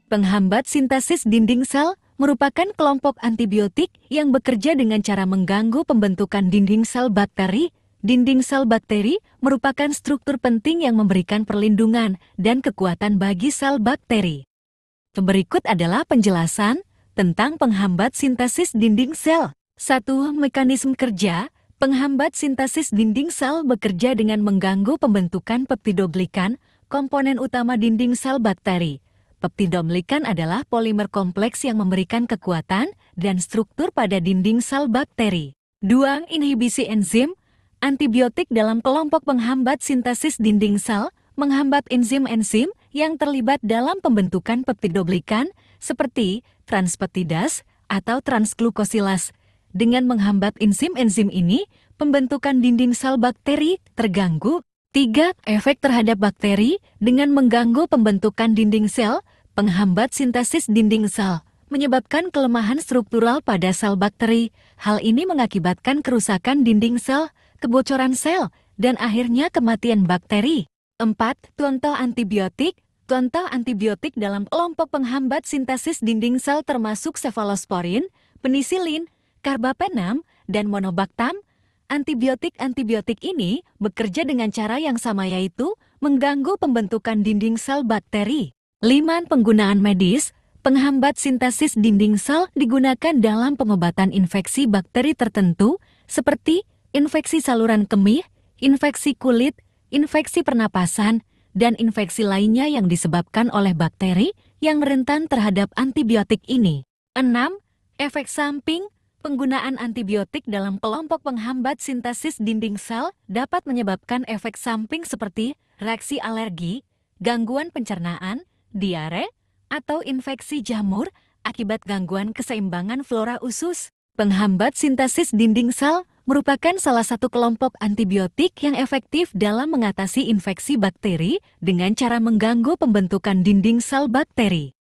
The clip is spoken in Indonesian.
Penghambat sintesis dinding sel merupakan kelompok antibiotik yang bekerja dengan cara mengganggu pembentukan dinding sel bakteri. Dinding sel bakteri merupakan struktur penting yang memberikan perlindungan dan kekuatan bagi sel bakteri. Berikut adalah penjelasan tentang penghambat sintesis dinding sel. 1. Mekanisme kerja. Penghambat sintesis dinding sel bekerja dengan mengganggu pembentukan peptidoglikan, komponen utama dinding sel bakteri. Peptidoglikan adalah polimer kompleks yang memberikan kekuatan dan struktur pada dinding sel bakteri. 2. Inhibisi enzim. Antibiotik dalam kelompok penghambat sintesis dinding sel menghambat enzim-enzim yang terlibat dalam pembentukan peptidoglikan seperti transpeptidase atau transglukosilase. Dengan menghambat enzim-enzim ini, pembentukan dinding sel bakteri terganggu. 3. Efek terhadap bakteri. Dengan mengganggu pembentukan dinding sel, penghambat sintesis dinding sel menyebabkan kelemahan struktural pada sel bakteri. Hal ini mengakibatkan kerusakan dinding sel, kebocoran sel, dan akhirnya kematian bakteri. 4. Contoh antibiotik. Contoh antibiotik dalam kelompok penghambat sintesis dinding sel termasuk cefalosporin, penisilin, karbapenam, dan monobaktam. Antibiotik-antibiotik ini bekerja dengan cara yang sama, yaitu mengganggu pembentukan dinding sel bakteri. 5. Penggunaan medis. Penghambat sintesis dinding sel digunakan dalam pengobatan infeksi bakteri tertentu seperti infeksi saluran kemih, infeksi kulit, infeksi pernapasan, dan infeksi lainnya yang disebabkan oleh bakteri yang rentan terhadap antibiotik ini. 6. Efek samping. Penggunaan antibiotik dalam kelompok penghambat sintesis dinding sel dapat menyebabkan efek samping seperti reaksi alergi, gangguan pencernaan, diare, atau infeksi jamur akibat gangguan keseimbangan flora usus. Penghambat sintesis dinding sel merupakan salah satu kelompok antibiotik yang efektif dalam mengatasi infeksi bakteri dengan cara mengganggu pembentukan dinding sel bakteri.